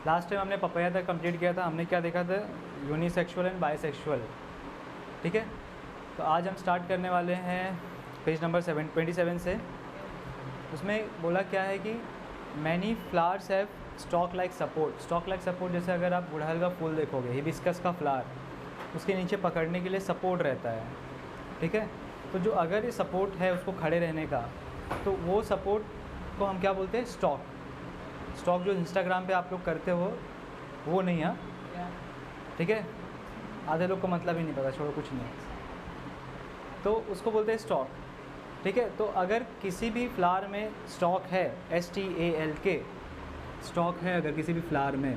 Last time हमने papaya तक complete किया था, हमने क्या देखा था, यूनिसेक्सुअल एंड बायसेक्सुअल, ठीक है। तो आज हम स्टार्ट करने वाले हैं पेज नंबर 27 से। उसमें बोला क्या है कि many flowers have stock like support. Stock like support जैसे अगर आप गुड़हल का फूल देखोगे, हिबिस्कस का फ्लावर, उसके नीचे पकड़ने के लिए सपोर्ट रहता है, ठीक है। तो जो अगर ये सपोर्ट है उसको खड़े रहने का, तो वो सपोर्ट को हम क्या बोलते हैं, स्टॉक। स्टॉक जो इंस्टाग्राम पे आप लोग करते हो वो नहीं है, ठीक है। आधे लोग को मतलब ही नहीं पता, छोड़ो कुछ नहीं, तो उसको बोलते हैं स्टॉक, ठीक है। तो अगर किसी भी फ्लावर में स्टॉक है, STALK, स्टॉक है अगर किसी भी फ्लावर में,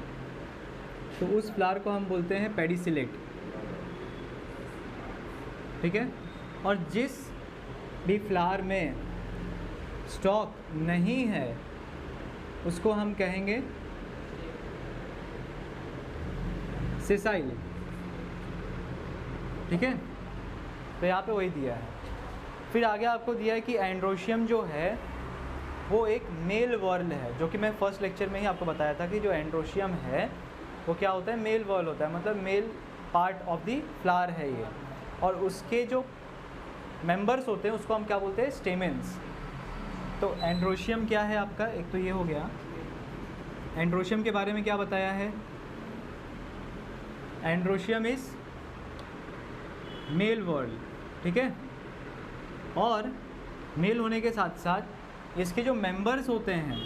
तो उस फ्लावर को हम बोलते हैं पेडिसिलेट, ठीक है। और जिस भी फ्लावर में स्टॉक नहीं है उसको हम कहेंगे सेसाइल, ठीक है। तो यहाँ पे वही दिया है। फिर आगे आपको दिया है कि एंड्रोशियम जो है वो एक मेल वर्ल है, जो कि मैं फर्स्ट लेक्चर में ही आपको बताया था कि जो एंड्रोशियम है वो क्या होता है, मेल वर्ल होता है, मतलब male part of the flower है ये। और उसके जो मेंबर्स होते हैं उसको हम क्या बोलते हैं, स्टेमेंस। तो एंड्रोशियम क्या है आपका, एक तो ये हो गया। एंड्रोशियम के बारे में क्या बताया है, एंड्रोशियम इज मेल वर्ल, ठीक है। और मेल होने के साथ साथ इसके जो मेंबर्स होते हैं,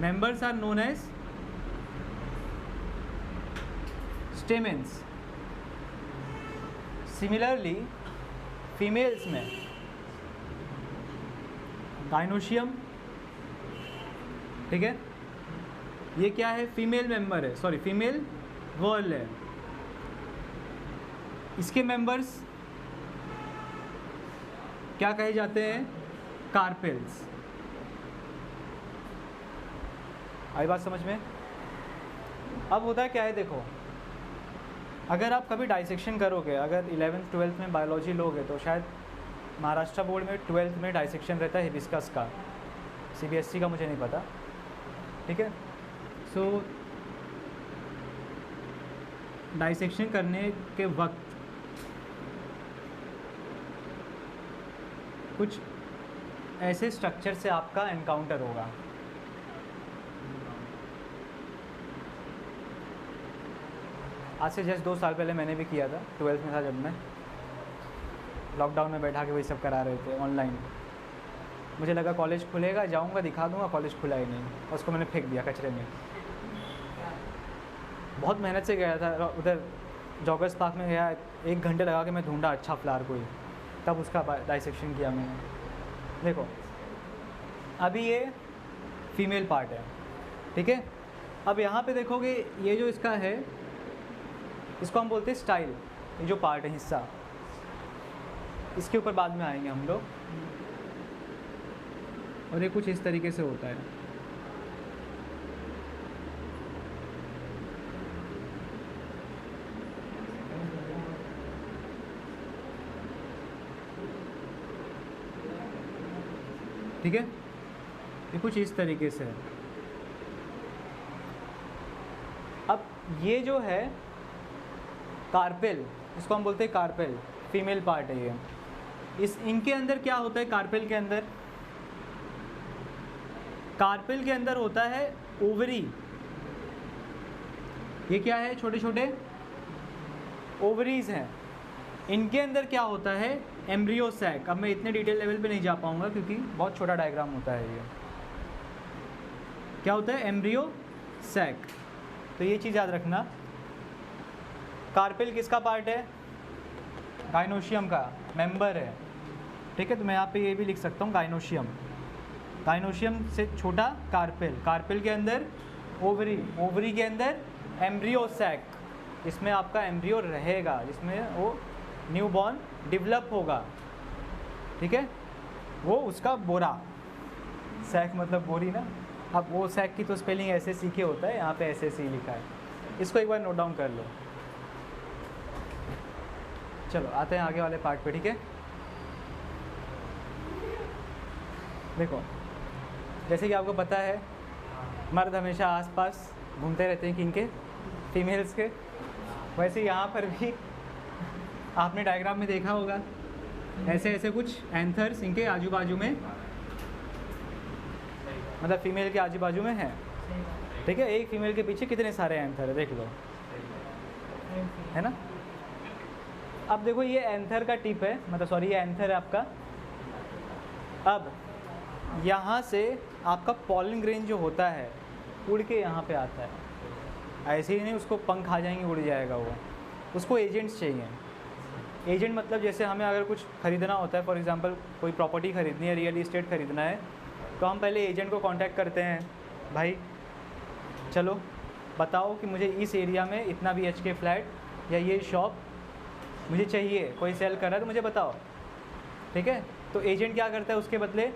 members are known as stamens. Similarly females में गाइनोशियम, ठीक है, ये क्या है, फीमेल मेंबर है, सॉरी फीमेल वर्ल है। इसके मेंबर्स क्या कहे जाते हैं, कार्पेल्स। आई बात समझ में। अब होता है क्या है, देखो अगर आप कभी डाइसेक्शन करोगे, अगर 11th 12th में बायोलॉजी लोगे तो शायद महाराष्ट्र बोर्ड में 12th में डाइसेक्शन रहता है हिबिस्कस का, CBSE का मुझे नहीं पता, ठीक है। सो डाइसेक्शन करने के वक्त कुछ ऐसे स्ट्रक्चर से आपका एनकाउंटर होगा। आज से जस्ट 2 साल पहले मैंने भी किया था, 12th में था जब मैं, लॉकडाउन में बैठा के वही सब करा रहे थे ऑनलाइन। मुझे लगा कॉलेज खुलेगा, जाऊंगा दिखा दूंगा, कॉलेज खुला ही नहीं, उसको मैंने फेंक दिया कचरे में। बहुत मेहनत से गया था, उधर जॉगर्स पार्क में गया, 1 घंटे लगा के मैं ढूंढा अच्छा फ्लावर कोई, तब उसका डाइसेक्शन किया मैंने। देखो अभी ये फीमेल पार्ट है, ठीक है। अब यहाँ पे देखोगे ये जो इसका है, इसको हम बोलते हैं स्टाइल, ये जो पार्ट है, हिस्सा, इसके ऊपर बाद में आएंगे हम लोग। और ये कुछ इस तरीके से होता है, ठीक है, ये कुछ इस तरीके से है। अब ये जो है कार्पेल, इसको हम बोलते हैं कार्पेल, फीमेल पार्ट है ये। इनके अंदर क्या होता है, कार्पेल के अंदर होता है ओवरी। ये क्या है, छोटे छोटे ओवरीज हैं। इनके अंदर क्या होता है, एम्ब्रियो सैक। अब मैं इतने डिटेल लेवल पे नहीं जा पाऊंगा क्योंकि बहुत छोटा डायग्राम होता है ये। क्या होता है, एम्ब्रियो सैक। तो ये चीज़ याद रखना। कार्पेल किसका पार्ट है, गाइनोशियम का मेंबर है, ठीक है। तो मैं यहाँ पे ये भी लिख सकता हूँ, गाइनोशियम से छोटा कार्पेल, कार्पेल के अंदर ओवरी, ओवरी के अंदर एम्ब्रियो सैक, इसमें आपका एम्ब्रियो रहेगा, जिसमें वो न्यूबॉर्न डेवलप होगा, ठीक है। वो उसका बोरा, सैक मतलब बोरी ना। अब वो सैक की तो स्पेलिंग ऐसे सीखे होता है, यहाँ पे ऐसे सी लिखा है, इसको एक बार नोट डाउन कर लो। चलो आते हैं आगे वाले पार्ट पे, ठीक है। देखो जैसे कि आपको पता है मर्द हमेशा आसपास घूमते रहते हैं किनके, फीमेल्स के। वैसे यहाँ पर भी आपने डायग्राम में देखा होगा, ऐसे ऐसे कुछ एंथर्स इनके आजू बाजू में, मतलब फीमेल के आजू बाजू में है, ठीक है। एक फीमेल के पीछे कितने सारे एंथर है देख लो, है ना। अब देखो ये एंथर का टिप है, मतलब सॉरी ये एंथर है आपका। अब यहाँ से आपका पॉलन ग्रेन जो होता है उड़ के यहाँ पे आता है, ऐसे ही नहीं उसको पंख आ जाएंगे उड़ जाएगा वो, उसको एजेंट्स चाहिए। एजेंट मतलब जैसे हमें अगर कुछ ख़रीदना होता है, फॉर एग्जांपल कोई प्रॉपर्टी ख़रीदनी है, रियल इस्टेट ख़रीदना है, तो हम पहले एजेंट को कांटेक्ट करते हैं, भाई चलो बताओ कि मुझे इस एरिया में इतना BHK फ्लैट या ये शॉप मुझे चाहिए, कोई सेल कर रहा है तो मुझे बताओ, ठीक है। तो एजेंट क्या करता है, उसके बदले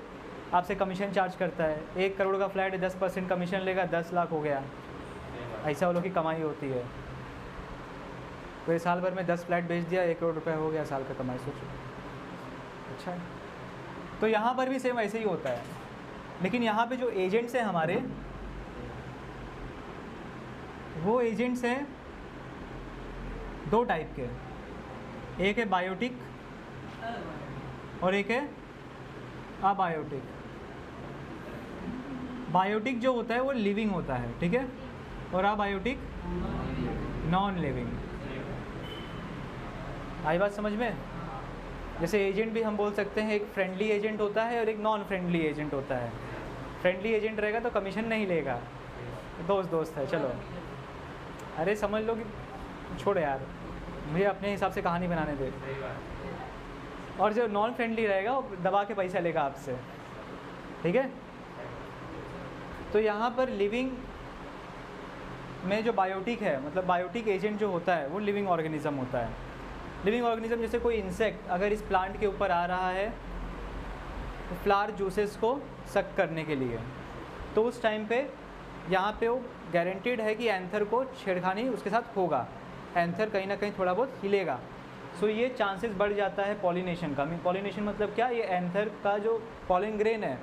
आपसे कमीशन चार्ज करता है। 1 करोड़ का फ्लैट है, 10% कमीशन लेगा, 10 लाख हो गया, ऐसा वो लोग की कमाई होती है। तो साल भर में 10 फ्लैट बेच दिया, 1 करोड़ रुपये हो गया साल का कमाई, सोचो अच्छा है। तो यहाँ पर भी सेम ऐसे ही होता है, लेकिन यहाँ पे जो एजेंट्स हैं हमारे, वो एजेंट्स हैं 2 टाइप के, एक है बायोटिक और एक है अबायोटिक। बायोटिक जो होता है वो लिविंग होता है, ठीक है, और अबायोटिक नॉन लिविंग। आई बात समझ में। जैसे एजेंट भी हम बोल सकते हैं, एक फ्रेंडली एजेंट होता है और एक नॉन फ्रेंडली एजेंट होता है। फ्रेंडली एजेंट रहेगा तो कमीशन नहीं लेगा, दोस्त दोस्त है, चलो अरे समझ लो कि छोड़ यार, मुझे अपने हिसाब से कहानी बनाने दे। और जो नॉन फ्रेंडली रहेगा वो दबा के पैसा लेगा आपसे, ठीक है। तो यहाँ पर लिविंग में जो बायोटिक है, मतलब बायोटिक एजेंट जो होता है वो लिविंग ऑर्गेनिज्म होता है। लिविंग ऑर्गेनिज्म जैसे कोई इंसेक्ट अगर इस प्लांट के ऊपर आ रहा है फ्लावर जूसेस को सक करने के लिए, तो उस टाइम पे यहाँ पे वो गारंटीड है कि एंथर को छेड़खानी उसके साथ होगा, एंथर कहीं ना कहीं थोड़ा बहुत हिलेगा। सो ये चांसेस बढ़ जाता है पॉलिनेशन का। पॉलिनेशन मतलब क्या, ये एंथर का जो पॉलन ग्रेन है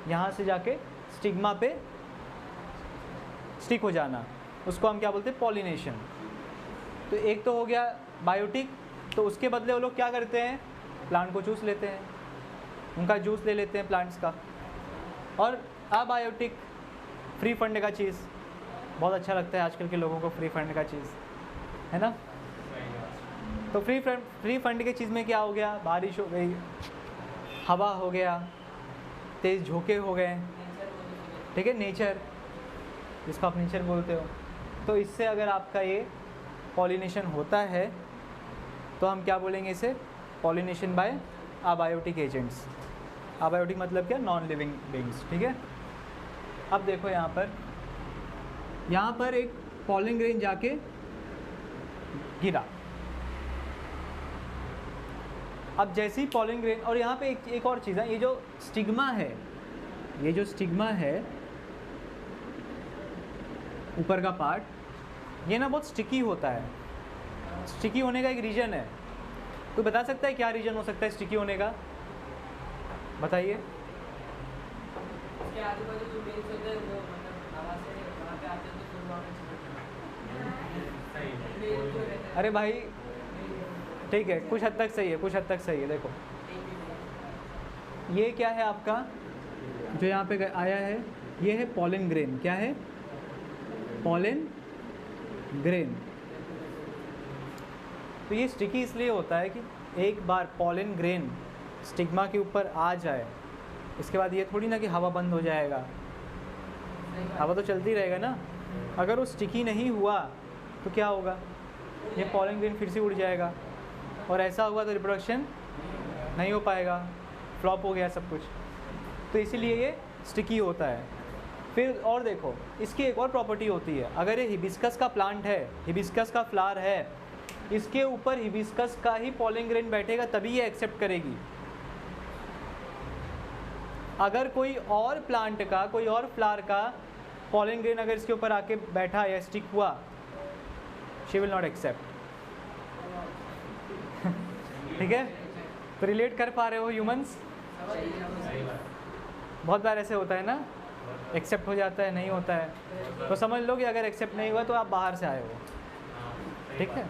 यहाँ से जाके स्टिग्मा पे स्टिक हो जाना, उसको हम क्या बोलते हैं, पॉलिनेशन। तो एक तो हो गया बायोटिक, तो उसके बदले वो लोग क्या करते हैं, प्लांट को चूस लेते हैं, उनका जूस ले लेते हैं प्लांट्स का। और अबायोटिक फ्री फंड का चीज़ बहुत अच्छा लगता है आजकल के लोगों को, फ्री फंड का चीज़, है ना। तो फ्री फंड की चीज़ में क्या हो गया, बारिश हो गई, हवा हो गया, तेज़ झोंके हो गए, ठीक है, नेचर जिसको आप नेचर बोलते हो। तो इससे अगर आपका ये पॉलिनेशन होता है तो हम क्या बोलेंगे इसे, pollination by abiotic agents. Abiotic मतलब क्या, नॉन लिविंग बीइंग्स, ठीक है। अब देखो यहाँ पर एक पॉलन ग्रेन जाके गिरा। अब जैसे ही पॉलन ग्रेन, और यहाँ पे एक और चीज़ है, ये जो स्टिग्मा है, ये जो स्टिग्मा है ऊपर का पार्ट, ये ना बहुत स्टिकी होता है। स्टिकी होने का एक रीज़न है, कोई बता सकता है क्या रीज़न हो सकता है स्टिकी होने का, बताइए। इसके आजू-बाजू जो बेल्स होते हैं वो मतलब हवा से वहाँ पे आते हैं तो फिर वहाँ पे अरे भाई ठीक है, कुछ हद तक सही है, कुछ हद तक सही है। देखो ये क्या है आपका जो यहाँ पे आया है, ये है पॉलन ग्रेन। क्या है, पॉलन ग्रेन। तो ये स्टिकी इसलिए होता है कि एक बार पॉलन ग्रेन स्टिग्मा के ऊपर आ जाए, इसके बाद ये थोड़ी ना कि हवा बंद हो जाएगा, हवा तो चलती रहेगा ना। अगर वो स्टिकी नहीं हुआ तो क्या होगा, ये पॉलन ग्रेन फिर से उड़ जाएगा, और ऐसा हुआ तो रिप्रोडक्शन नहीं हो पाएगा, फ्लॉप हो गया सब कुछ। तो इसीलिए ये स्टिकी होता है। फिर और देखो, इसकी एक और प्रॉपर्टी होती है, अगर ये हिबिस्कस का प्लांट है, हिबिस्कस का फ्लावर है, इसके ऊपर हिबिस्कस का ही पॉलन ग्रेन बैठेगा तभी ये एक्सेप्ट करेगी। अगर कोई और प्लांट का, कोई और फ्लावर का पॉलन ग्रेन अगर इसके ऊपर आके बैठा या स्टिक हुआ, शी विल नॉट एक्सेप्ट। ठीक है, तो रिलेट कर पा रहे हो ह्यूमंस? बहुत बार ऐसे होता है ना एक्सेप्ट हो जाता है, नहीं होता है। तो समझ लो कि अगर एक्सेप्ट नहीं हुआ तो आप बाहर से आए हो, ठीक है।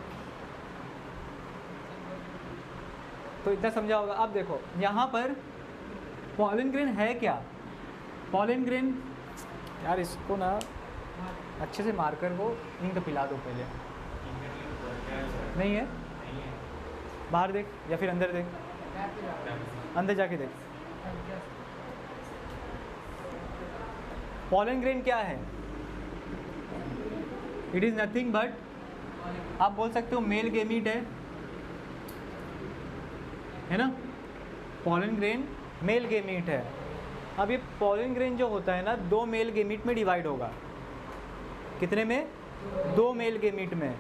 तो इतना समझा होगा। अब देखो यहाँ पर पॉलन ग्रेन है क्या? पॉलन ग्रेन यार इसको ना अच्छे से मार्कर को इंक पिला दो पहले। नहीं है? बाहर देख या फिर अंदर देख, अंदर जाके देख। पॉलन ग्रेन क्या है? इट इज़ नथिंग बट, आप बोल सकते हो मेल गेमीट है ना। पॉलन ग्रेन मेल गेमीट है। अब ये पॉलन ग्रेन जो होता है ना, 2 मेल गेमीट में डिवाइड होगा। कितने में? 2 मेल गेमीट में।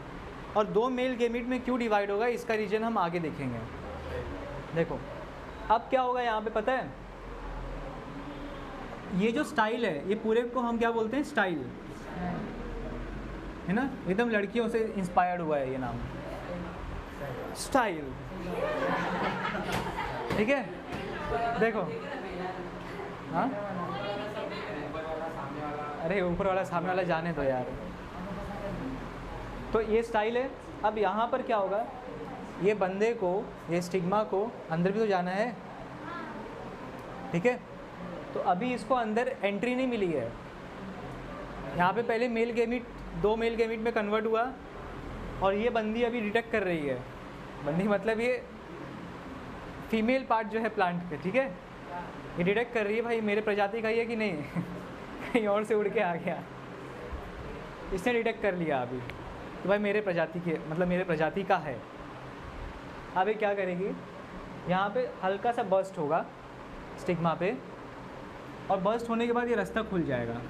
और 2 मेल गेमीट में क्यों डिवाइड होगा इसका रीजन हम आगे देखेंगे। देखो अब क्या होगा यहाँ पे पता है, ये जो स्टाइल है ये पूरे को हम क्या बोलते हैं? स्टाइल, है ना। एकदम लड़कियों से इंस्पायर्ड हुआ है ये नाम, स्टाइल, ठीक है। देखो हाँ, अरे ऊपर वाला सामने वाला जाने दो यार। तो ये स्टाइल है। अब यहाँ पर क्या होगा, ये बंदे को, ये स्टिग्मा को अंदर भी तो जाना है, ठीक है। तो अभी इसको अंदर एंट्री नहीं मिली है। यहाँ पे पहले मेल गेमीट 2 मेल गेमीट में कन्वर्ट हुआ और ये बंदी अभी डिटेक्ट कर रही है। बंदी मतलब ये फीमेल पार्ट जो है प्लांट पे, ठीक है, ये डिटेक्ट कर रही है भाई मेरे प्रजाति का ही है कि नहीं कहीं और से उड़ के आ गया। इसने डिटेक्ट कर लिया अभी तो भाई मेरे प्रजाति के, मतलब मेरे प्रजाति का है। अब ये क्या करेगी, यहाँ पे हल्का सा बर्स्ट होगा स्टिग्मा पे, और बर्स्ट होने के बाद ये रास्ता खुल जाएगा।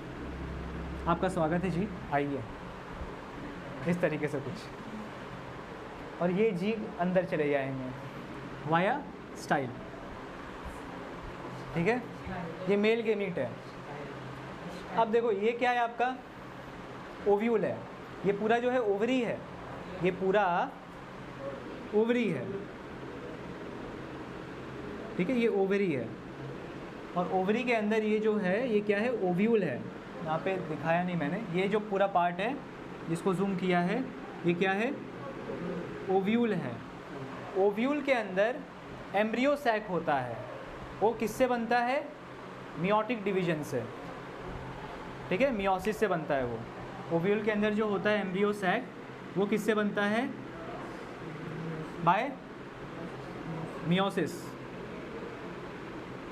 आपका स्वागत है जी, आइए, इस तरीके से कुछ, और ये जी अंदर चले जाएंगे वाया स्टाइल, ठीक है। ये मेल गेमीट है। अब देखो ये क्या है, आपका ओव्यूल है। ये पूरा जो है ओवरी है, ये पूरा ओवरी है, ठीक है, ये ओवरी है। और ओवरी के अंदर ये जो है ये क्या है, ओव्यूल है। यहाँ पे दिखाया नहीं मैंने, ये जो पूरा पार्ट है जिसको जूम किया है ये क्या है, ओव्यूल है। ओव्यूल के अंदर एम्ब्रियो सैक होता है। वो किससे बनता है? मियोटिक डिवीजन से, ठीक है, मियोसिस से बनता है वो। ओव्यूल के अंदर जो होता है एम्ब्रियो सैक, वो किससे बनता है? बाय मियोसिस,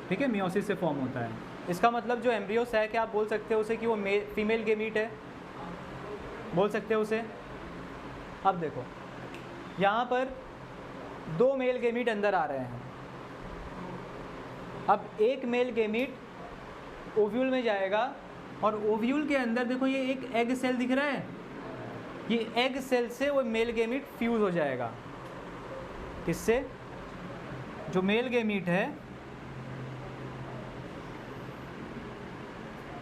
ठीक है, मियोसिस से फॉर्म होता है। इसका मतलब जो एम्ब्रियो सैक है आप बोल सकते हो उसे कि वो फीमेल गेमीट है, बोल सकते हो उसे। अब देखो यहाँ पर 2 मेल गेमीट अंदर आ रहे हैं। अब एक मेल गेमीट ओव्यूल में जाएगा और ओव्यूल के अंदर देखो ये एक एग सेल दिख रहा है, ये एग सेल से वो मेल गेमीट फ्यूज हो जाएगा। किससे? जो मेल गेमीट है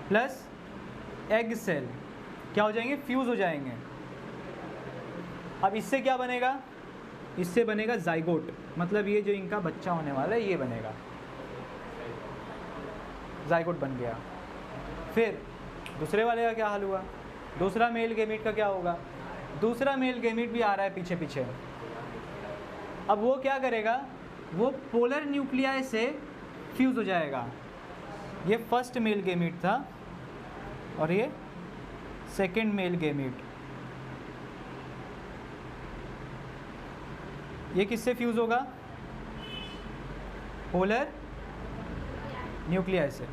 प्लस एग सेल क्या हो जाएंगे? फ्यूज हो जाएंगे। अब इससे क्या बनेगा? इससे बनेगा जाइगोट, मतलब ये जो इनका बच्चा होने वाला है ये बनेगा, जाइगोट बन गया। फिर दूसरे वाले का क्या हाल हुआ? दूसरा मेल गेमीट का क्या होगा? दूसरा मेल गेमीट भी आ रहा है पीछे पीछे। अब वो क्या करेगा? वो पोलर न्यूक्लियाई से फ्यूज हो जाएगा। ये फर्स्ट मेल गेमीट था और ये सेकेंड मेल गेमीट। ये किससे फ्यूज होगा? पोलर न्यूक्लियाई से।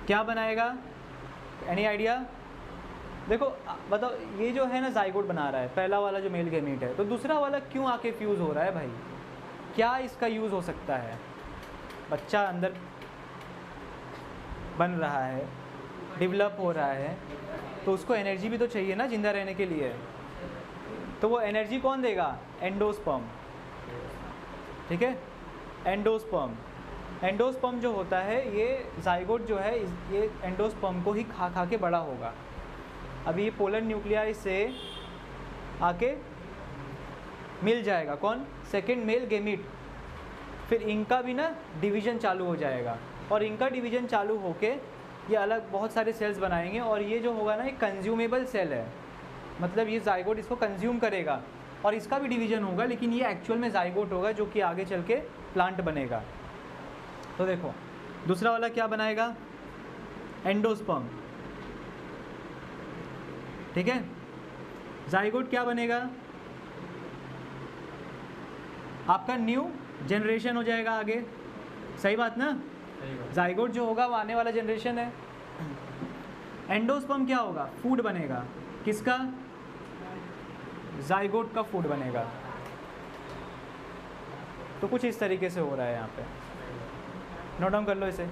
क्या बनाएगा? Any idea? देखो बताओ, ये जो है ना जाइगोट बना रहा है पहला वाला जो मेल गेमीट है, तो दूसरा वाला क्यों आके फ्यूज़ हो रहा है भाई? क्या इसका यूज़ हो सकता है? बच्चा अंदर बन रहा है, डेवलप हो रहा है, तो उसको एनर्जी भी तो चाहिए ना जिंदा रहने के लिए। तो वो एनर्जी कौन देगा? एंडोस्पर्म, ठीक है, एंडोस्पर्म। एंडोस्पर्म जो होता है ये जाइगोट जो है ये एंडोस्पर्म को ही खा खा के बड़ा होगा। अभी ये पोलर न्यूक्लियाई से आके मिल जाएगा कौन? Second male gamete. फिर इनका भी ना डिवीज़न चालू हो जाएगा और इनका डिवीज़न चालू होके ये अलग बहुत सारे सेल्स बनाएंगे और ये जो होगा ना एक कंज्यूमेबल सेल है, मतलब ये जाइगोट इसको कंज्यूम करेगा और इसका भी डिवीजन होगा, लेकिन ये एक्चुअल में जाइगोट होगा जो कि आगे चल के प्लांट बनेगा। तो देखो दूसरा वाला क्या बनाएगा, एंडोस्पर्म, ठीक है। जाइगोट क्या बनेगा, आपका न्यू जनरेशन हो जाएगा आगे, सही बात ना। जाइगोट जो होगा वो आने वाला जनरेशन है। एंडोस्पर्म क्या होगा, फूड बनेगा, किसका, जाइगोट का फूड बनेगा। तो कुछ इस तरीके से हो रहा है यहाँ पे, नोट डाउन कर लो इसे।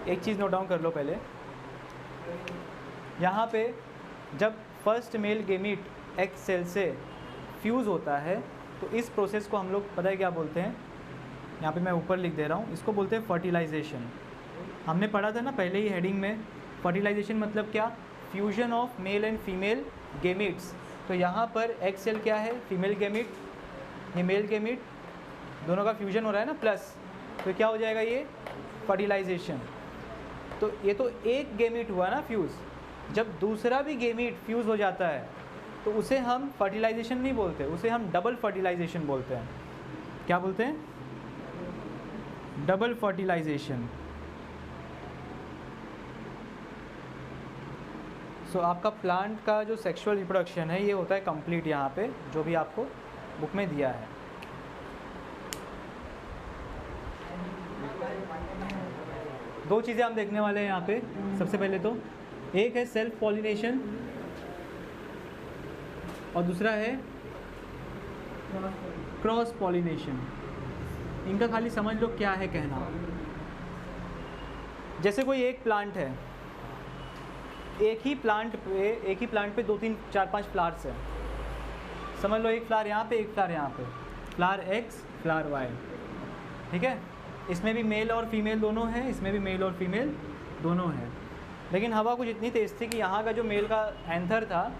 एक चीज़ नोट डाउन कर लो पहले, यहाँ पे जब first male gamete egg cell से फ्यूज़ होता है तो इस प्रोसेस को हम लोग पता है क्या बोलते हैं, यहाँ पे मैं ऊपर लिख दे रहा हूँ, इसको बोलते हैं फर्टिलाइजेशन। हमने पढ़ा था ना पहले ही हेडिंग में, फर्टिलाइजेशन मतलब क्या, fusion of male and female gametes. तो यहाँ पर एग सेल क्या है, फीमेल गेमीट, ये मेल गेमीट, दोनों का फ्यूजन हो रहा है ना प्लस, तो क्या हो जाएगा ये फर्टिलाइजेशन। तो ये तो एक गेमीट हुआ ना फ्यूज़, जब दूसरा भी गेमीट फ्यूज़ हो जाता है तो उसे हम फर्टिलाइजेशन नहीं बोलते, उसे हम डबल फर्टिलाइजेशन बोलते हैं। क्या बोलते हैं, डबल फर्टिलाइजेशन। सो आपका प्लांट का जो सेक्सुअल रिप्रोडक्शन है ये होता है कंप्लीट यहाँ पे, जो भी आपको बुक में दिया है। दो चीज़ें हम देखने वाले हैं यहाँ पे। सबसे पहले तो एक है सेल्फ पॉलिनेशन और दूसरा है क्रॉस पॉलिनेशन। इनका खाली समझ लो क्या है कहना। जैसे कोई एक प्लांट है, एक ही प्लांट पे 2 3 4 5 फ्लावर्स हैं। समझ लो एक फ्लावर यहाँ पे, एक फ्लावर यहाँ पे, फ्लावर एक्स, फ्लावर वाई, ठीक है। इसमें भी मेल और फीमेल दोनों हैं, इसमें भी मेल और फीमेल दोनों हैं। लेकिन हवा कुछ इतनी तेज़ थी कि यहाँ का जो मेल का एंथर था,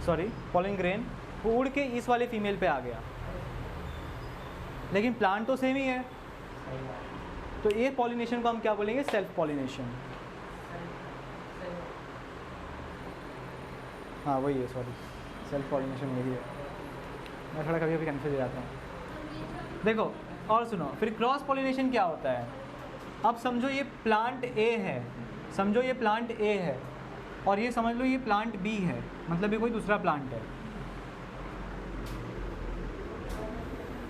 सॉरी पॉलिन ग्रेन, वो उड़ के इस वाले फीमेल पे आ गया, लेकिन प्लांट तो सेम ही है। तो ये पॉलिनेशन को हम क्या बोलेंगे, सेल्फ पॉलिनेशन। हाँ वही है, सॉरी सेल्फ पॉलिनेशन वही है, मैं थोड़ा कभी कभी कन्फ्यूज हो जाता हूँ। देखो और सुनो, फिर क्रॉस पॉलिनेशन क्या होता है। अब समझो ये प्लांट ए है, समझो ये प्लांट ए है और ये समझ लो ये प्लांट बी है, मतलब ये कोई दूसरा प्लांट है,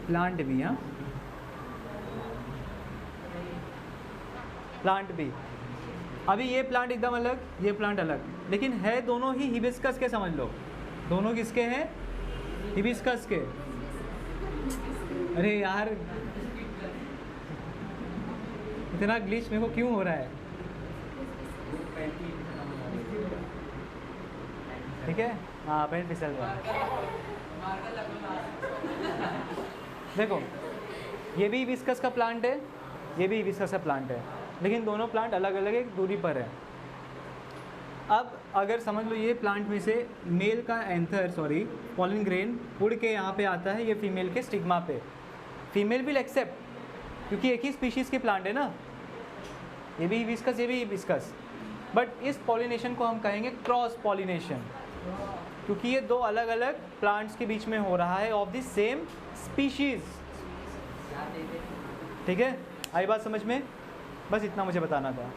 प्लांट बी, हाँ प्लांट बी। अभी ये प्लांट एकदम अलग, ये प्लांट अलग, लेकिन है दोनों ही हिबिस्कस के, समझ लो दोनों किसके हैं, हिबिस्कस के। अरे यार इतना ग्लिच मेरे को क्यों हो रहा है, ठीक है। हाँ पेन फिसल रहा है। देखो ये भी हिबिस्कस का प्लांट है, ये भी हिबिस्कस का प्लांट है, लेकिन दोनों प्लांट अलग अलग एक दूरी पर है। अब अगर समझ लो ये प्लांट में से मेल का एंथर, सॉरी पॉलिन ग्रेन उड़ के यहाँ पे आता है ये फीमेल के स्टिग्मा पे, फीमेल विल एक्सेप्ट, क्योंकि एक ही स्पीशीज़ के प्लांट है ना, ये भी हिबिस्कस ये भी हिबिस्कस। बट इस पॉलिनेशन को हम कहेंगे क्रॉस पॉलिनेशन, क्योंकि ये दो अलग अलग प्लांट्स के बीच में हो रहा है ऑफ द सेम स्पीशीज़, ठीक है। आई बात समझ में, बस इतना मुझे बताना था।